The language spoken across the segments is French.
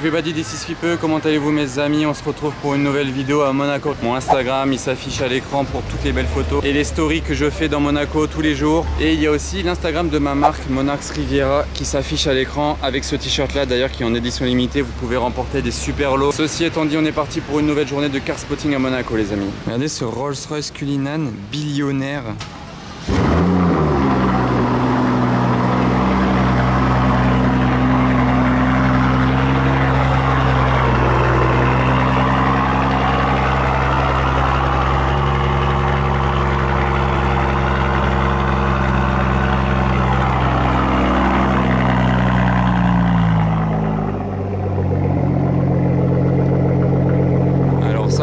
everybody, this is Fipe. Comment allez-vous mes amis? On se retrouve pour une nouvelle vidéo à Monaco. Mon Instagram il s'affiche à l'écran pour toutes les belles photos et les stories que je fais dans Monaco tous les jours. Et il y a aussi l'Instagram de ma marque Monarchs Riviera qui s'affiche à l'écran avec ce t-shirt là d'ailleurs qui est en édition limitée. Vous pouvez remporter des super lots. Ceci étant dit, on est parti pour une nouvelle journée de car spotting à Monaco les amis. Regardez ce Rolls-Royce Cullinan billionnaire.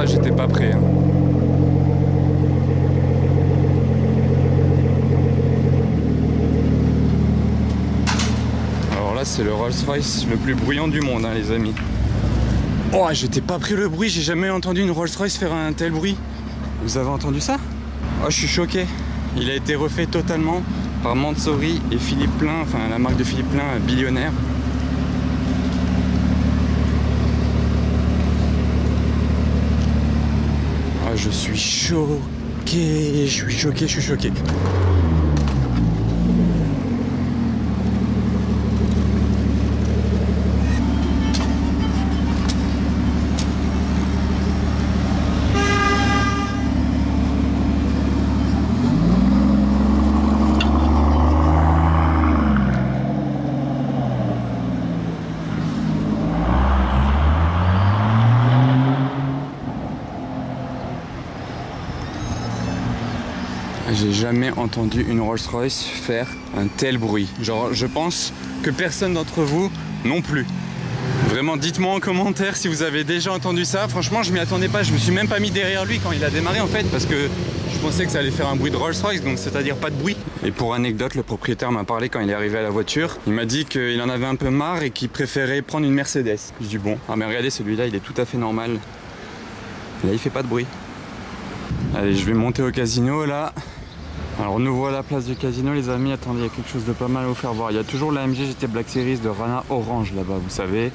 J'étais pas prêt. Alors là c'est le Rolls-Royce le plus bruyant du monde les amis. Oh j'étais pas pris le bruit, j'ai jamais entendu une Rolls-Royce faire un tel bruit. Vous avez entendu ça? Oh je suis choqué. Il a été refait totalement par Mansory et Philippe Plein, enfin la marque de Philippe Plein billionnaire. Je suis choqué, je suis choqué. J'ai jamais entendu une Rolls-Royce faire un tel bruit. Genre, je pense que personne d'entre vous non plus. Vraiment, dites-moi en commentaire si vous avez déjà entendu ça. Franchement, je m'y attendais pas. Je me suis même pas mis derrière lui quand il a démarré en fait, parce que je pensais que ça allait faire un bruit de Rolls-Royce, donc c'est-à-dire pas de bruit. Et pour anecdote, le propriétaire m'a parlé quand il est arrivé à la voiture. Il m'a dit qu'il en avait un peu marre et qu'il préférait prendre une Mercedes. Je dis bon, ah mais regardez, celui-là, il est tout à fait normal. Là, il fait pas de bruit. Allez, je vais monter au casino là. Alors nous voilà à la place du casino les amis. Attendez, il y a quelque chose de pas mal à vous faire voir. Il y a toujours la MG GT Black Series de Rana orange là-bas, vous savez.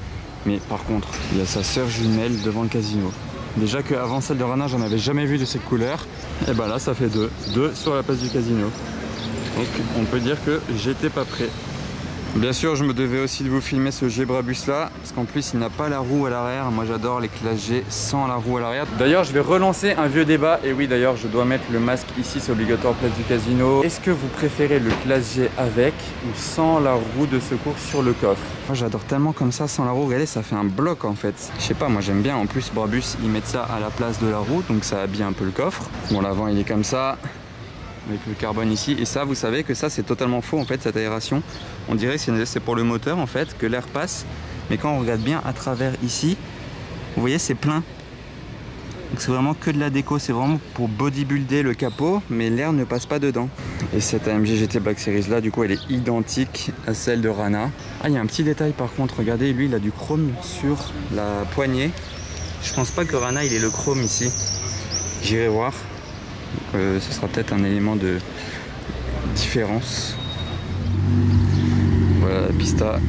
Mais par contre, il y a sa sœur jumelle devant le casino. Déjà qu'avant celle de Rana, j'en avais jamais vu de cette couleur. Et bah là, ça fait deux sur la place du casino. Donc on peut dire que j'étais pas prêt. Bien sûr, je me devais aussi de vous filmer ce G-Brabus là, parce qu'en plus il n'a pas la roue à l'arrière. Moi j'adore les classes G sans la roue à l'arrière. D'ailleurs, je vais relancer un vieux débat. Et oui, d'ailleurs, je dois mettre le masque ici, c'est obligatoire place du casino. Est-ce que vous préférez le classe G avec ou sans la roue de secours sur le coffre? Moi j'adore tellement comme ça, sans la roue. Regardez, ça fait un bloc en fait. Je sais pas, moi j'aime bien. En plus, Brabus, ils mettent ça à la place de la roue, donc ça habille un peu le coffre. Bon, l'avant il est comme ça, avec le carbone ici, et ça vous savez que ça c'est totalement faux en fait, cette aération. On dirait que c'est pour le moteur en fait que l'air passe, mais quand on regarde bien à travers ici, vous voyez c'est plein. Donc c'est vraiment que de la déco, c'est vraiment pour bodybuilder le capot, mais l'air ne passe pas dedans. Et cette AMG GT Black Series là, du coup elle est identique à celle de Rana. Ah, il y a un petit détail par contre, regardez, lui il a du chrome sur la poignée. Je pense pas que Rana il ait le chrome ici, j'irai voir. Ce sera peut-être un élément de différence. Voilà la pista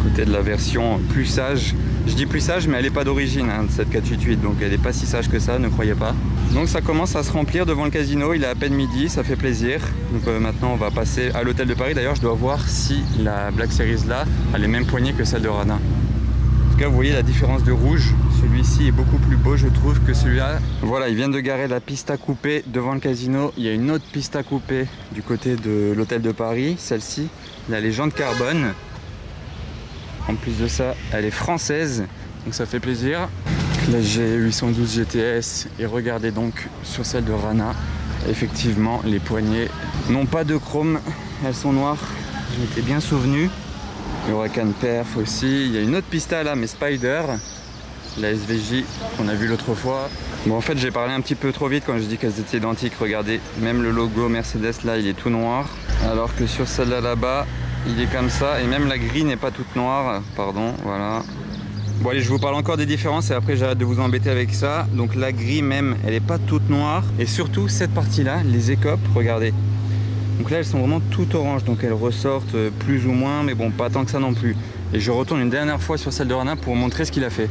côté de la version plus sage. Je dis plus sage, mais elle n'est pas d'origine cette 488, donc elle n'est pas si sage que ça, ne croyez pas. Donc ça commence à se remplir devant le casino, il est à peine midi, ça fait plaisir. Donc maintenant on va passer à l'hôtel de Paris. D'ailleurs je dois voir si la Black Series là a les mêmes poignées que celle de Rana. En tout cas vous voyez la différence de rouge. Celui-ci est beaucoup plus beau je trouve que celui-là. Voilà, ils viennent de garer la pista coupée devant le casino. Il y a une autre pista coupée du côté de l'hôtel de Paris. Celle-ci, il a les jantes carbone. En plus de ça, elle est française, donc ça fait plaisir. La G812 GTS, et regardez donc sur celle de Rana. Effectivement, les poignées n'ont pas de chrome, elles sont noires. Je m'étais bien souvenu. Le Huracan Perf aussi. Il y a une autre pista là, mais Spider. La SVJ qu'on a vu l'autre fois. Bon en fait j'ai parlé un petit peu trop vite quand je dis qu'elles étaient identiques. Regardez, même le logo Mercedes là il est tout noir, alors que sur celle-là là-bas il est comme ça, et même la grille n'est pas toute noire, pardon, voilà. Bon allez, je vous parle encore des différences et après j'arrête de vous embêter avec ça. Donc la grille même elle est pas toute noire, et surtout cette partie là, les écopes, regardez. Donc là elles sont vraiment toutes oranges, donc elles ressortent plus ou moins, mais bon pas tant que ça non plus. Et je retourne une dernière fois sur celle de Rana pour vous montrer ce qu'il a fait.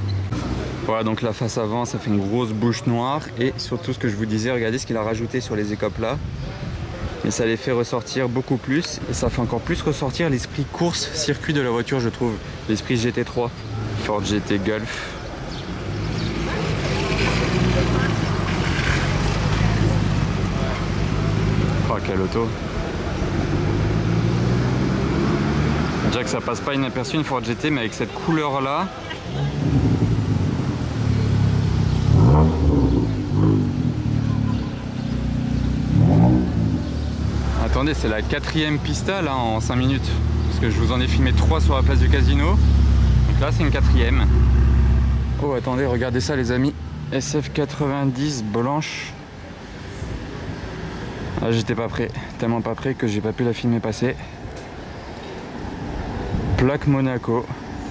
Voilà, donc la face avant, ça fait une grosse bouche noire. Et surtout ce que je vous disais, regardez ce qu'il a rajouté sur les écopes là. Mais ça les fait ressortir beaucoup plus. Et ça fait encore plus ressortir l'esprit course-circuit de la voiture, je trouve. L'esprit GT3, Ford GT Golf. Oh, quelle auto! Déjà que ça passe pas inaperçu une Ford GT, mais avec cette couleur là. Attendez, c'est la 4e pista là en 5 minutes. Parce que je vous en ai filmé 3 sur la place du casino. Donc là c'est une 4e. Oh attendez, regardez ça les amis. SF90 blanche. Ah, j'étais pas prêt, tellement pas prêt que j'ai pas pu la filmer passer. Plaque Monaco,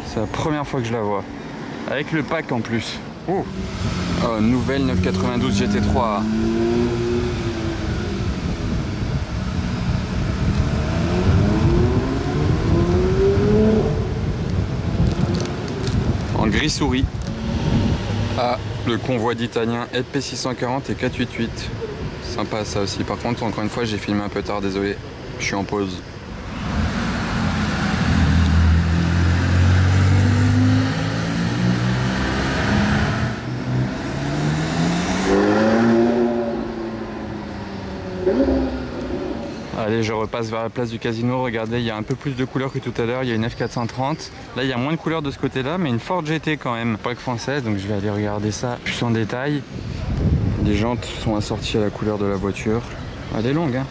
c'est la première fois que je la vois. Avec le pack en plus. Oh, nouvelle 992 GT3. En gris souris. Ah, le convoi d'italien LP640 et 488. Sympa ça aussi. Par contre, encore une fois, j'ai filmé un peu tard, désolé. Je suis en pause. Allez, je repasse vers la place du casino. Regardez, il y a un peu plus de couleurs que tout à l'heure. Il y a une F430. Là, il y a moins de couleurs de ce côté-là, mais une Ford GT quand même. Pas que française, donc je vais aller regarder ça plus en détail. Les jantes sont assorties à la couleur de la voiture. Elle est longue, hein.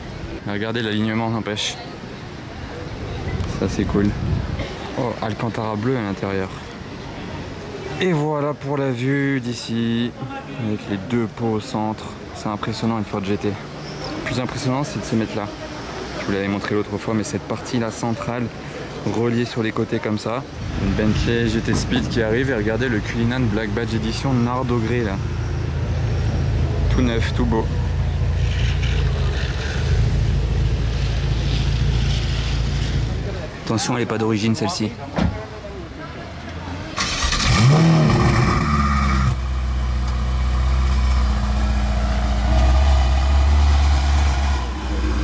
Regardez l'alignement, n'empêche. Ça, c'est cool. Oh, Alcantara bleu à l'intérieur. Et voilà pour la vue d'ici, avec les deux pots au centre. C'est impressionnant une Ford GT. Le plus impressionnant, c'est de se mettre là. Je vous l'avais montré l'autre fois, mais cette partie-là centrale, reliée sur les côtés comme ça. Une Bentley GT Speed qui arrive, et regardez le Cullinan Black Badge Edition Nardo Grey là. Tout neuf, tout beau. Attention, elle n'est pas d'origine celle-ci.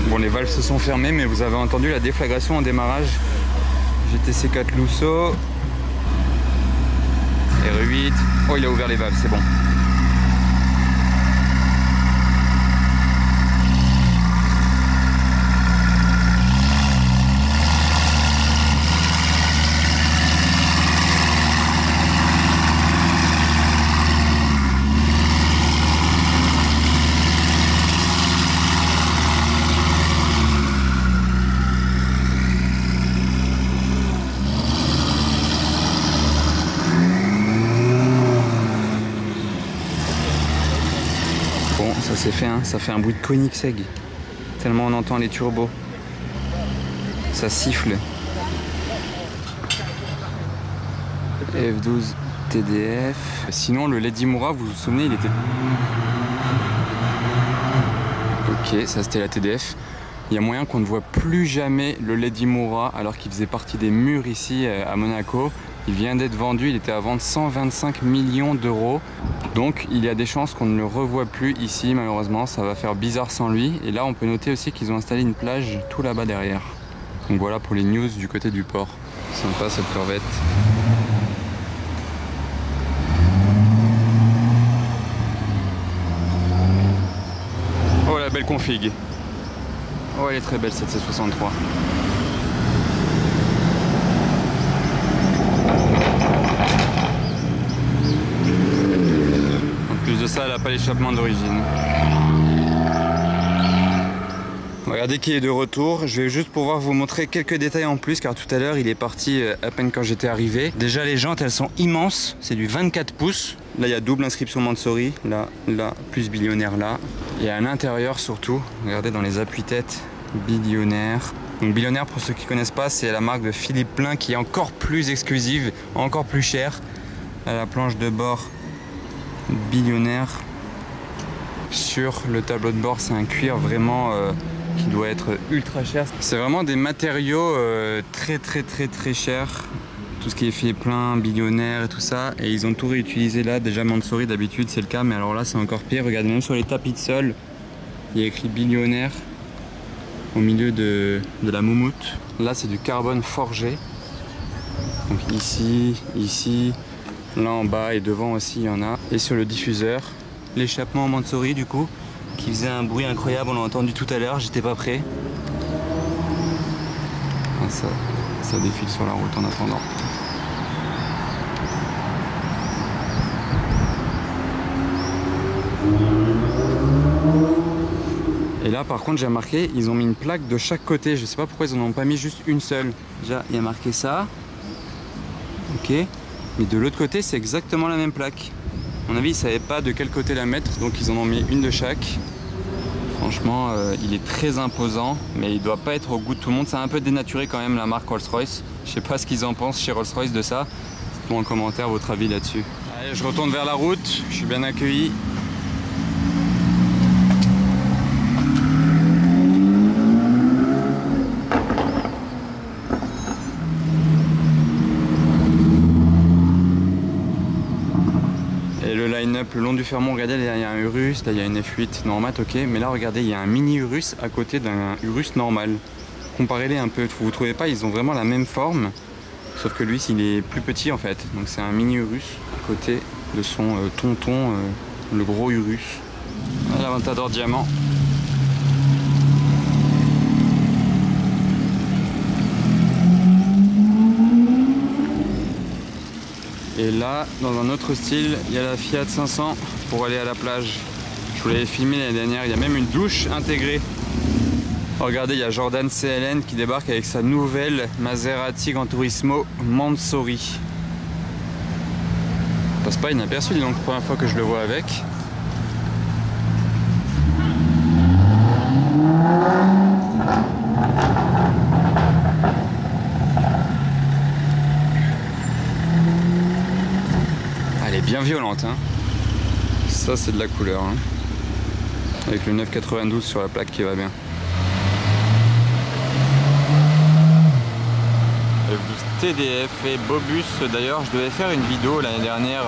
Bon, les valves se sont fermées, mais vous avez entendu la déflagration en démarrage. GTC 4 Lusso. R8. Oh, il a ouvert les valves, c'est bon. Bon, ça c'est fait, hein. Ça fait un bruit de Koenigsegg. Tellement on entend les turbos. Ça siffle. F12 TDF. Sinon, le Lady Moura, vous vous souvenez, il était... Ok, ça c'était la TDF. Il y a moyen qu'on ne voit plus jamais le Lady Moura alors qu'il faisait partie des murs ici à Monaco. Il vient d'être vendu, il était à vendre 125 millions d'euros. Donc il y a des chances qu'on ne le revoie plus ici malheureusement, ça va faire bizarre sans lui. Et là on peut noter aussi qu'ils ont installé une plage tout là-bas derrière. Donc voilà pour les news du côté du port. Sympa cette Corvette. Oh la belle config. Oh elle est très belle cette C63. En plus de ça, elle n'a pas l'échappement d'origine. Regardez qui est de retour. Je vais juste pouvoir vous montrer quelques détails en plus car tout à l'heure il est parti à peine quand j'étais arrivé. Déjà les jantes elles sont immenses, c'est du 24 pouces. Là il y a double inscription Mansory, là, plus Billionnaire là. Et à l'intérieur surtout, regardez dans les appuis-têtes, Billionnaire. Donc Billionnaire pour ceux qui ne connaissent pas, c'est la marque de Philippe Plein qui est encore plus exclusive, encore plus chère. À la planche de bord, Billionnaire. Sur le tableau de bord c'est un cuir vraiment... qui doit être ultra cher. C'est vraiment des matériaux très chers. tout ce qui est fait plein, billionnaire et tout ça, et ils ont tout réutilisé là. Déjà Mansory d'habitude c'est le cas, mais alors là c'est encore pire. Regardez, même sur les tapis de sol, il y a écrit billionnaire au milieu de la moumoute. Là c'est du carbone forgé. Donc ici, ici, là en bas et devant aussi il y en a. Et sur le diffuseur, l'échappement Mansory du coup, qui faisait un bruit incroyable, on l'a entendu tout à l'heure, j'étais pas prêt. Ah, ça défile sur la route en attendant. Et là par contre j'ai remarqué, ils ont mis une plaque de chaque côté, je sais pas pourquoi ils en ont pas mis juste une seule. Déjà il y a marqué ça, ok, mais de l'autre côté c'est exactement la même plaque. À mon avis ils savaient pas de quel côté la mettre, donc ils en ont mis une de chaque. Franchement il est très imposant, mais il doit pas être au goût de tout le monde. C'est un peu dénaturé quand même la marque Rolls-Royce. Je sais pas ce qu'ils en pensent chez Rolls-Royce de ça. Dites-moi en commentaire votre avis là-dessus. Allez, je retourne vers la route, je suis bien accueilli. Le long du Fermont, regardez, là il y a un Urus, là il y a une F8 normale, ok, mais là regardez, il y a un mini Urus à côté d'un Urus normal. Comparez-les un peu, vous trouvez pas, ils ont vraiment la même forme, sauf que lui il est plus petit en fait. Donc c'est un mini Urus à côté de son tonton, le gros Urus. Voilà l'Aventador Diamant. Et là, dans un autre style, il y a la Fiat 500 pour aller à la plage. Je vous l'avais filmé l'année dernière, il y a même une douche intégrée. Oh, regardez, il y a Jordan CLN qui débarque avec sa nouvelle Maserati Gran Turismo Mansory. Passe pas inaperçu, donc première fois que je le vois avec. Bien violente, hein. Ça c'est de la couleur, hein. Avec le 992 sur la plaque qui va bien. Le bus TDF et Bobus, d'ailleurs je devais faire une vidéo l'année dernière,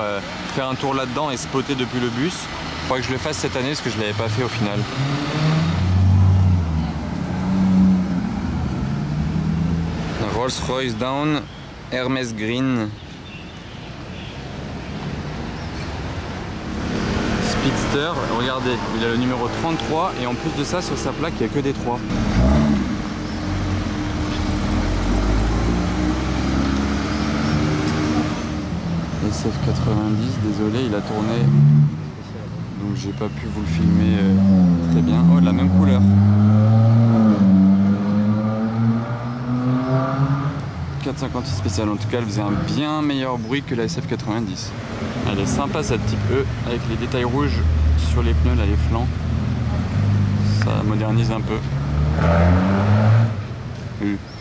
faire un tour là-dedans et spotter depuis le bus. Il faudrait que je le fasse cette année parce que je ne l'avais pas fait au final. Rolls-Royce Down, Hermès Green. Speedster, regardez, il a le numéro 33 et en plus de ça sur sa plaque il n'y a que des 3. SF90, désolé, il a tourné, donc j'ai pas pu vous le filmer très bien. Oh, de la même couleur. Spécial, en tout cas elle faisait un bien meilleur bruit que la SF90. Elle est sympa cette type E avec les détails rouges sur les pneus, là les flancs, ça modernise un peu.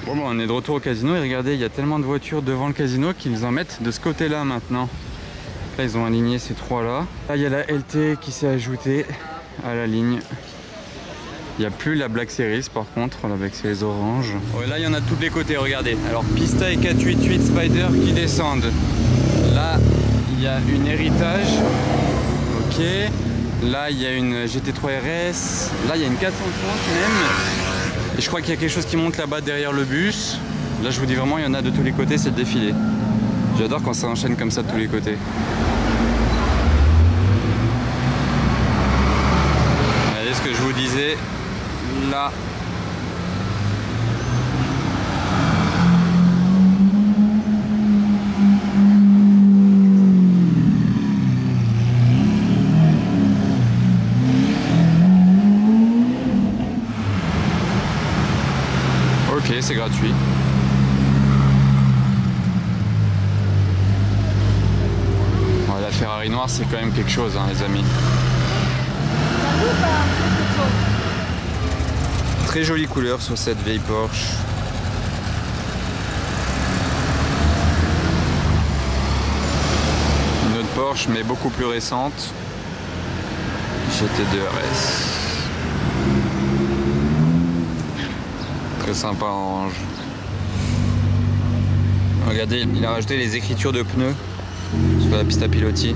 Bon, on est de retour au casino et regardez, il y a tellement de voitures devant le casino qu'ils en mettent de ce côté là maintenant. Là ils ont aligné ces trois là. Là il y a la LT qui s'est ajoutée à la ligne. Il n'y a plus la Black Series par contre, la Black Series orange. Ouais, là il y en a de tous les côtés, regardez. Alors Pista et 488 Spider qui descendent. Là il y a une Héritage. Ok. Là il y a une GT3 RS. Là il y a une 430 même. Et je crois qu'il y a quelque chose qui monte là-bas derrière le bus. Là je vous dis vraiment il y en a de tous les côtés, c'est le défilé. J'adore quand ça enchaîne comme ça de tous les côtés. Regardez ce que je vous disais. Là. Ok, c'est gratuit. Ouais, la Ferrari noire, c'est quand même quelque chose, hein, les amis. Très jolie couleur sur cette vieille Porsche. Une autre Porsche mais beaucoup plus récente. GT2 RS. Très sympa en orange. Regardez, il a rajouté les écritures de pneus sur la piste à pilotis.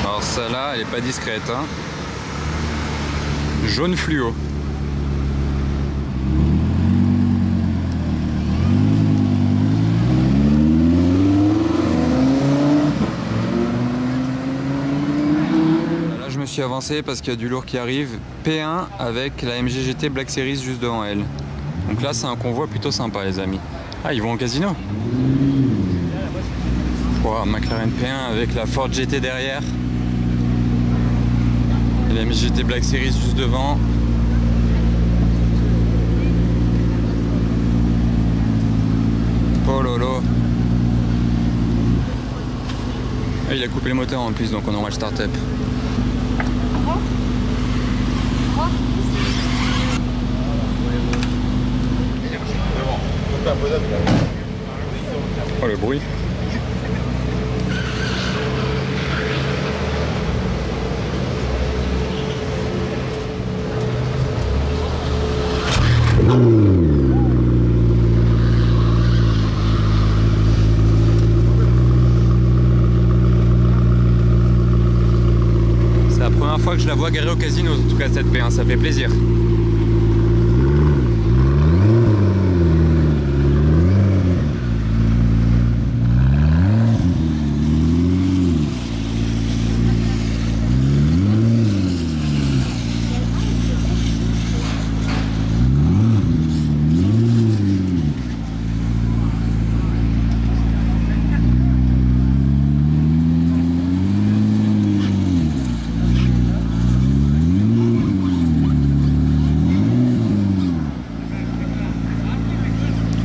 Alors celle-là, elle est pas discrète, hein. Jaune fluo. Là, je me suis avancé parce qu'il y a du lourd qui arrive. P1 avec la MG GT Black Series juste devant elle. Donc là, c'est un convoi plutôt sympa, les amis. Ah, ils vont au casino. Wow, McLaren P1 avec la Ford GT derrière. Et la MG GT Black Series juste devant. Oh lolo. Ah, il a coupé le moteur en plus, donc on aura le start-up. Oh le bruit. C'est la première fois que je la vois garer au casino, en tout cas cette P1, ça fait plaisir.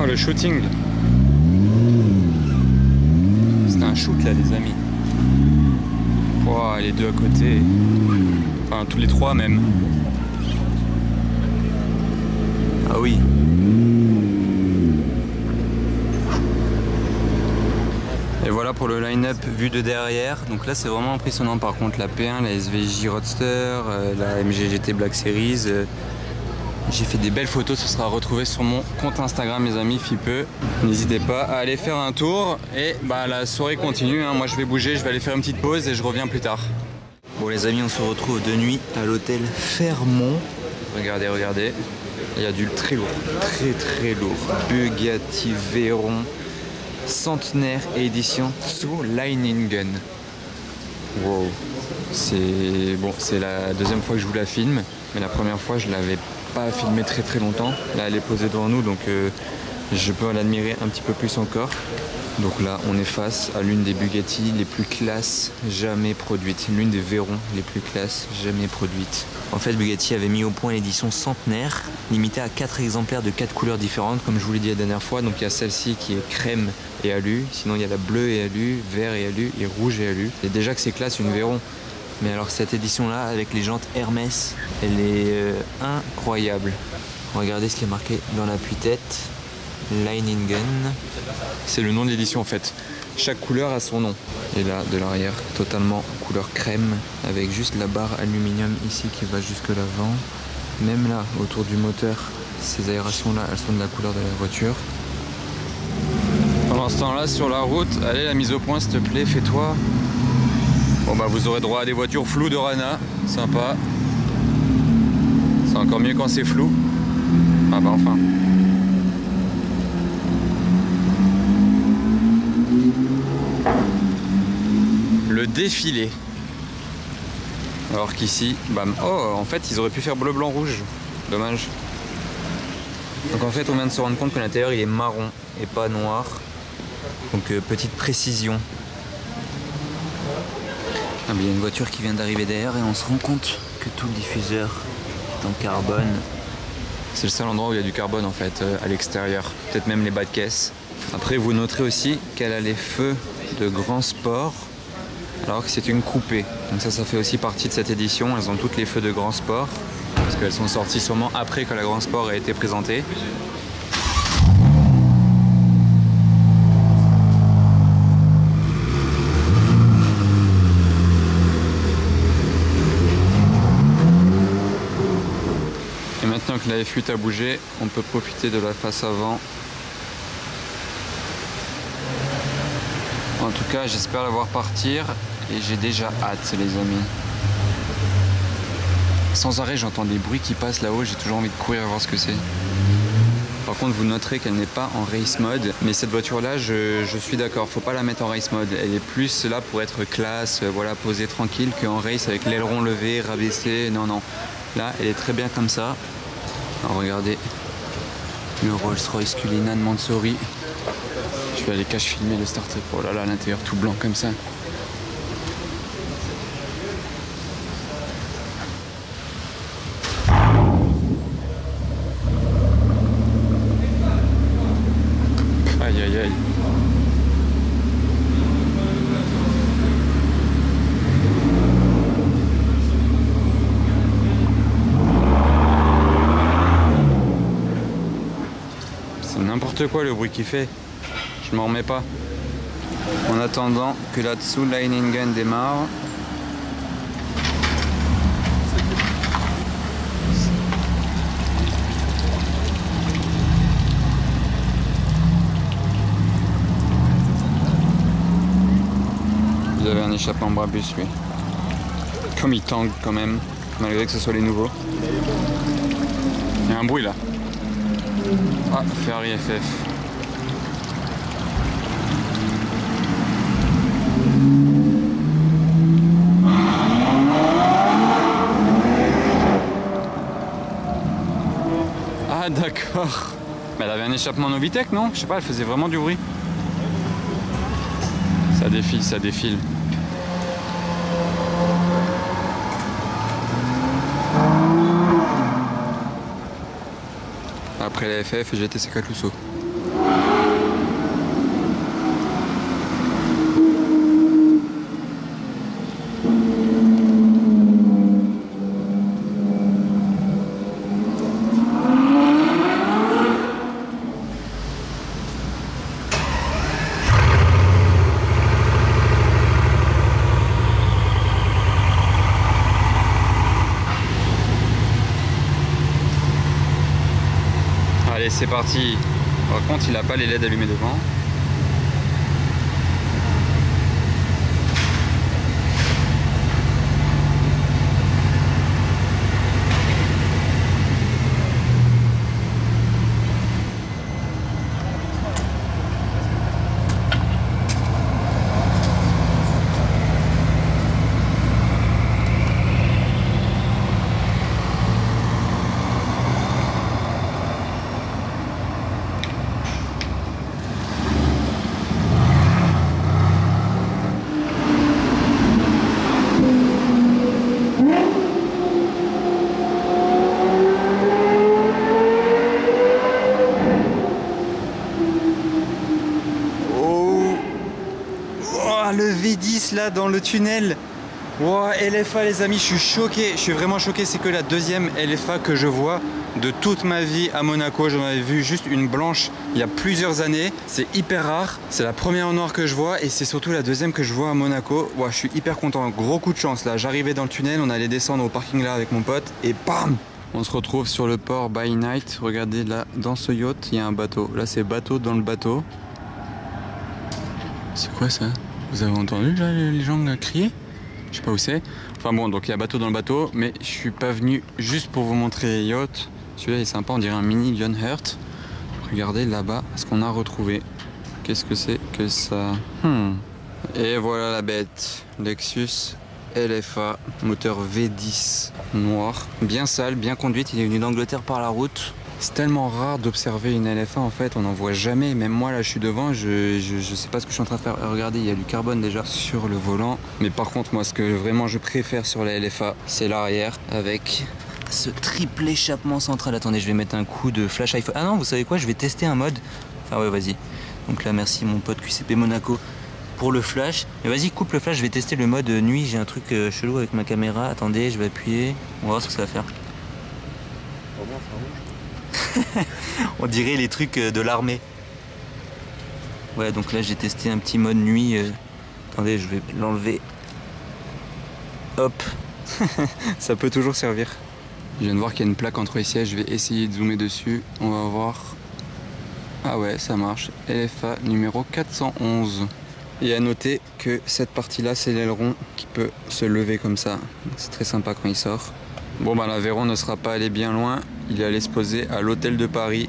Oh le shooting. C'était un shoot là les amis. Oh, les deux à côté. Enfin tous les trois même. Ah oui. Et voilà pour le line-up vu de derrière. Donc là c'est vraiment impressionnant par contre. La P1, la SVJ Roadster, la MG GT Black Series. J'ai fait des belles photos, ce sera retrouvé sur mon compte Instagram mes amis Fipeux. N'hésitez pas à aller faire un tour et bah, la soirée continue, hein. Moi je vais bouger, je vais aller faire une petite pause et je reviens plus tard. Bon les amis, on se retrouve de nuit à l'hôtel Fermont. Regardez, regardez, il y a du très lourd, très lourd. Bugatti Veyron, centenaire édition zu Leiningen. Wow, c'est bon, c'est la deuxième fois que je vous la filme, mais la première fois je l'avais pas filmé très longtemps. Là elle est posée devant nous donc je peux l'admirer un petit peu plus encore. Donc là on est face à l'une des Bugatti les plus classes jamais produites, l'une des Veyron les plus classes jamais produites. En fait Bugatti avait mis au point l'édition centenaire limitée à 4 exemplaires de 4 couleurs différentes comme je vous l'ai dit la dernière fois. Donc il y a celle-ci qui est crème et alu, sinon il y a la bleue et alu, vert et alu et rouge et alu. Et déjà que c'est classe une Veyron. Mais alors cette édition là avec les jantes Hermès, elle est incroyable. Regardez ce qui est marqué dans l'appui-tête, Leiningen. C'est le nom de l'édition en fait. Chaque couleur a son nom. Et là de l'arrière, totalement couleur crème avec juste la barre aluminium ici qui va jusque l'avant. Même là autour du moteur, ces aérations là elles sont de la couleur de la voiture. Pendant ce temps là sur la route, allez la mise au point s'il te plaît, fais-toi. Bon bah vous aurez droit à des voitures floues de Rana, sympa. C'est encore mieux quand c'est flou. Ah bah enfin. Le défilé. Alors qu'ici, bam. Oh, en fait ils auraient pu faire bleu, blanc, rouge. Dommage. Donc en fait on vient de se rendre compte que l'intérieur il est marron et pas noir. Donc petite précision. Ah, mais il y a une voiture qui vient d'arriver derrière et on se rend compte que tout le diffuseur est en carbone. C'est le seul endroit où il y a du carbone en fait à l'extérieur, peut-être même les bas de caisse. Après vous noterez aussi qu'elle a les feux de Grand Sport alors que c'est une coupée. Donc ça fait aussi partie de cette édition, elles ont toutes les feux de Grand Sport parce qu'elles sont sorties sûrement après que la Grand Sport a été présentée. La F8 a bougé, on peut profiter de la face avant. En tout cas, j'espère la voir partir et j'ai déjà hâte, les amis. Sans arrêt, j'entends des bruits qui passent là-haut, j'ai toujours envie de courir voir ce que c'est. Par contre, vous noterez qu'elle n'est pas en race mode, mais cette voiture-là, je suis d'accord, faut pas la mettre en race mode. Elle est plus là pour être classe, voilà, posée tranquille, qu'en race avec l'aileron levé, rabaissé. Non, non. Là, elle est très bien comme ça. Alors, regardez le Rolls-Royce Cullinan Mansory. Je vais aller cache filmer le start-up. Oh là là, l'intérieur tout blanc comme ça. Aïe aïe aïe. C'est n'importe quoi le bruit qu'il fait. Je m'en remets pas. En attendant que la Tsu Leiningen démarre. Vous avez un échappement Brabus, lui. Comme il tangue quand même, malgré que ce soit les nouveaux. Il y a un bruit là. Ah, Ferrari FF. Ah d'accord. Mais elle avait un échappement Novitec, non? Je sais pas, elle faisait vraiment du bruit. Ça défile, ça défile. Après la FF, GTC Cacluso. Allez, c'est parti. Par contre, il n'a pas les LED allumés devant. Le V10 là dans le tunnel. Wow, LFA les amis, je suis choqué, je suis vraiment choqué. C'est que la deuxième LFA que je vois de toute ma vie à Monaco. J'en avais vu juste une blanche il y a plusieurs années. C'est hyper rare, c'est la première en noir que je vois et c'est surtout la deuxième que je vois à Monaco. Wow, je suis hyper content, gros coup de chance là. J'arrivais dans le tunnel, on allait descendre au parking là avec mon pote et bam, on se retrouve sur le port by night. Regardez là, dans ce yacht, il y a un bateau. Là c'est bateau dans le bateau. C'est quoi ça? Vous avez entendu là les gens crier? Je sais pas où c'est. Enfin bon, donc il y a bateau dans le bateau, mais je suis pas venu juste pour vous montrer yacht. Celui-là est sympa, on dirait un mini Lionheart. Regardez là-bas ce qu'on a retrouvé. Qu'est-ce que c'est que ça? Et voilà la bête. Lexus LFA, moteur V10 noir. Bien sale, bien conduite, il est venu d'Angleterre par la route. C'est tellement rare d'observer une LFA en fait, on n'en voit jamais. Même moi là je suis devant, je sais pas ce que je suis en train de faire. Regardez, il y a du carbone déjà sur le volant. Mais par contre moi ce que vraiment je préfère sur la LFA, c'est l'arrière avec ce triple échappement central. Attendez, je vais mettre un coup de flash iPhone. Ah non, vous savez quoi, je vais tester un mode. Enfin ouais, vas-y. Donc là merci mon pote QCP Monaco pour le flash. Mais vas-y, coupe le flash, je vais tester le mode nuit. J'ai un truc chelou avec ma caméra. Attendez, je vais appuyer. On va voir ce que ça va faire. On dirait les trucs de l'armée. Ouais, donc là j'ai testé un petit mode nuit. Attendez, je vais l'enlever. Hop. Ça peut toujours servir. Je viens de voir qu'il y a une plaque entre les sièges, je vais essayer de zoomer dessus, on va voir. Ah ouais, ça marche. LFA numéro 411. Et à noter que cette partie-là, c'est l'aileron qui peut se lever comme ça. C'est très sympa quand il sort. Bon bah l'Aveyron ne sera pas allé bien loin, il est allé se poser à l'hôtel de Paris.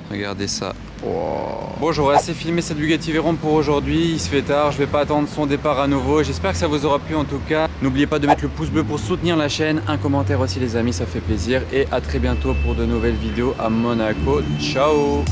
Regardez ça. Wow. Bon, j'aurais assez filmé cette Bugatti Veyron pour aujourd'hui, il se fait tard, je vais pas attendre son départ à nouveau. J'espère que ça vous aura plu en tout cas. N'oubliez pas de mettre le pouce bleu pour soutenir la chaîne, un commentaire aussi les amis, ça fait plaisir. Et à très bientôt pour de nouvelles vidéos à Monaco. Ciao.